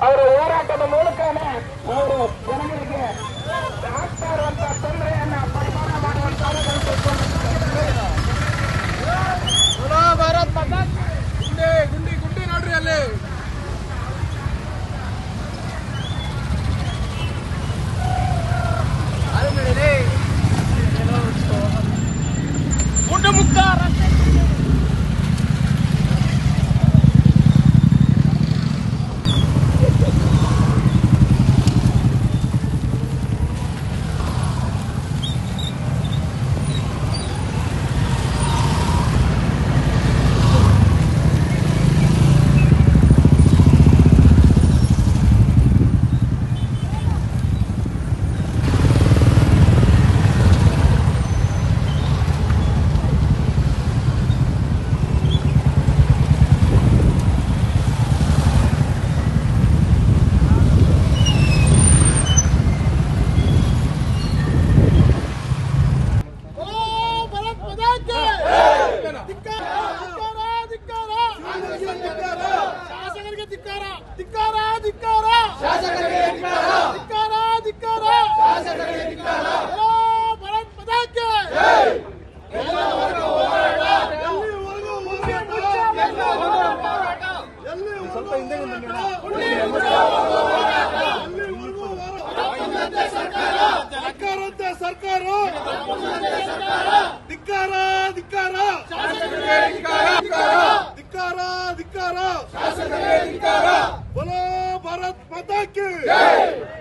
ಅವರ ಹೋರಾಟದ ಮೂಲಕನೇ ಅವರು ಜನಗಳಿಗೆ ಆಗ್ತಾ ಇರುವಂತಹ ತೊಂದರೆಯನ್ನ ಪರಿಹಾರ ಮಾಡುವಂತಹ ಭಾರತ್ ಮಾತಾ ಗುಂಡಿ ಗುಂಡಿ ನೋಡ್ರಿ ಅಲ್ಲಿ ಗುಂಡು ಮುಕ್ತ ಸರ್ಕಾರ ಧಿಕ್ಕಾರ ಧಿಕ್ಕಾರ ಧಿಕ್ಕಾರ ಧಿಕ್ಕಾರ बोलो भारत माता की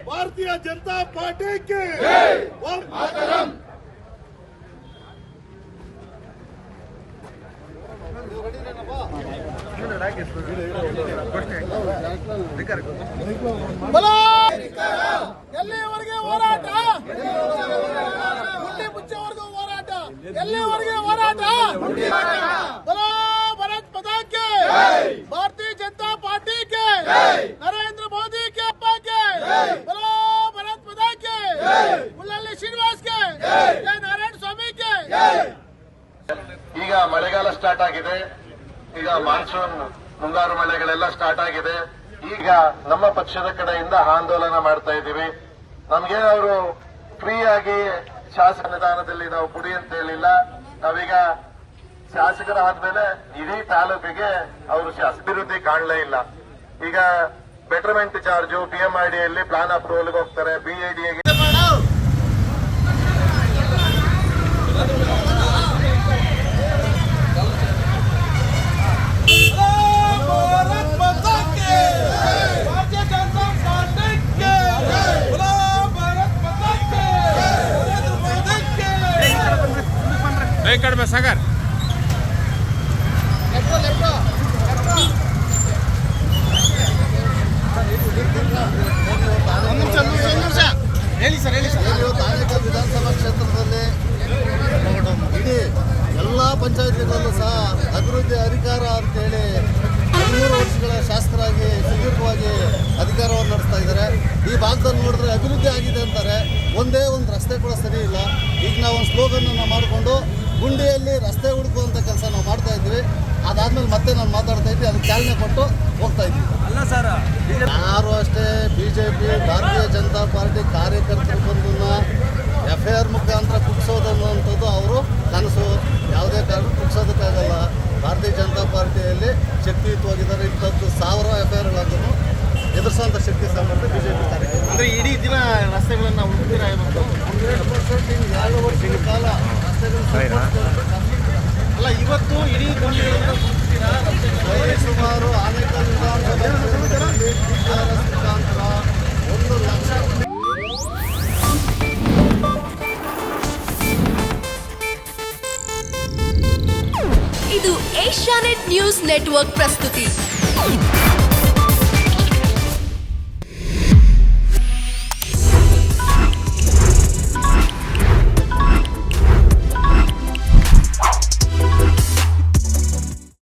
भारतीय जनता पार्टी की बोलो ಎಲ್ಲಿವರೆಗೆ ಹೋರಾಟ ಗುಂಡಿ ಮುಚ್ಚೆವರೆಗೂ ಹೋರಾಟ ಎಲ್ಲಿವರೆಗೆ ಹೋರಾಟ बोलो भारत माता की भारतीय जनता पार्टी के नरेंद्र मोदी के अप्पा के बोलो भारत माता के मुल्लाली श्रीनिवास के जय नारायण स्वामी के ಈಗ ಮಳೆಗಾಲ ಸ್ಟಾರ್ಟ್ ಆಗಿದೆ. ಈಗ ಮಾನ್ಸೂನ್ ಮುಂಗಾರು ಮಳೆಗಳೆಲ್ಲ ಸ್ಟಾರ್ಟ್ ಆಗಿದೆ. ಈಗ ನಮ್ಮ ಪಕ್ಷದ ಕಡೆಯಿಂದ ಆಂದೋಲನ ಮಾಡ್ತಾ ಇದ್ದೀವಿ. ನಮ್ಗೆ ಅವರು ಫ್ರೀ ಆಗಿ ಶಾಸಕ ಅನುದಾನದಲ್ಲಿ ನಾವು ಕೊಡಿ ಅಂತ ಹೇಳಿಲ್ಲ. ನಾವೀಗ ಶಾಸಕರಾದ್ಮೇಲೆ ಇಡೀ ತಾಲೂಕಿಗೆ ಅವರು ಅಭಿವೃದ್ಧಿ ಕಾಣಲೇ ಇಲ್ಲ. ಈಗ ಬೆಟರ್ಮೆಂಟ್ ಚಾರ್ಜು PMIDಯಲ್ಲಿ ಪ್ಲಾನ್ ಅಪ್ರೂವಲ್ಗೆ ಹೋಗ್ತಾರೆ, BIDAಗೆ ಕಡಿಮೆ ಸಾಗರ್ ಹೇಳಿ ಸರ್ ಆನೇಕಲ್ ವಿಧಾನಸಭಾ ಕ್ಷೇತ್ರದಲ್ಲಿ ಇಡೀ ಎಲ್ಲ ಪಂಚಾಯತಿಗಳಲ್ಲೂ ಸಹ ಅಭಿವೃದ್ಧಿ ಅಧಿಕಾರ ಅಂತೇಳಿ 13 ವರ್ಷಗಳ ಶಾಸಕರಾಗಿ ಸುದೀರ್ಘವಾಗಿ ಅಧಿಕಾರವನ್ನು ನಡೆಸ್ತಾ ಇದ್ದಾರೆ. ಈ ಭಾಗದಲ್ಲಿ ನೋಡಿದ್ರೆ ಅಭಿವೃದ್ಧಿ ಆಗಿದೆ ಅಂತಾರೆ, ಒಂದೇ ಒಂದು ರಸ್ತೆ ಕೂಡ ಸರಿ ಇಲ್ಲ. ಈಗ ನಾವು ಒಂದು ಸ್ಲೋಗನ್ನ ಮಾಡಿಕೊಂಡು ಗುಂಡಿಯಲ್ಲಿ ರಸ್ತೆ ಹುಡುಕುವಂಥ ಕೆಲಸ ನಾವು ಮಾಡ್ತಾ ಇದ್ವಿ. ಅದಾದ್ಮೇಲೆ ಮತ್ತೆ ನಾನು ಮಾತಾಡ್ತಾ ಇದ್ವಿ, ಅದಕ್ಕೆ ಚಾಲನೆ ಕೊಟ್ಟು ಹೋಗ್ತಾ ಇದ್ವಿ. ಅಲ್ಲ ಸರ್, ಯಾರು ಅಷ್ಟೇ BJP ಭಾರತೀಯ ಜನತಾ ಪಾರ್ಟಿ ಕಾರ್ಯಕರ್ತರು ಬಂದನ್ನ FIR ಮುಖಾಂತರ ಕುಗ್ಸೋದನ್ನುವಂಥದ್ದು ಅವರು ಕನಸು. ಯಾವುದೇ ಕಾರಣ ಕುಗ್ಸೋದಕ್ಕಾಗಲ್ಲ. ಭಾರತೀಯ ಜನತಾ ಪಾರ್ಟಿಯಲ್ಲಿ ಶಕ್ತಿಯುತವಾಗಿದ್ದಾರೆ. 20,000 FIRಗಳನ್ನು ಎದುರಿಸುವಂಥ ಶಕ್ತಿ ಸಾಮರ್ಥ್ಯ BJP ಕಾರ್ಯಕರ್ತರು. ಅಂದ್ರೆ ಇಡೀ ದಿನ ರಸ್ತೆಗಳನ್ನ ಹುಡುಕ್ತೀರಾ? 100% 2 ವರ್ಷಗಳ ಕಾಲ ರಸ್ತೆಗಳು ಅಲ್ಲ, ಇವತ್ತು ಇಡೀ ಸುಮಾರು ಆನೇಕಲ್ ವಿಧಾನಸಭೆಯಲ್ಲಿ TRS ಮುಖಾಂತರ 1 ಲಕ್ಷ. ಇದು ಏಷ್ಯಾನೆಟ್ ನ್ಯೂಸ್ ನೆಟ್ವರ್ಕ್ ಪ್ರಸ್ತುತಿ.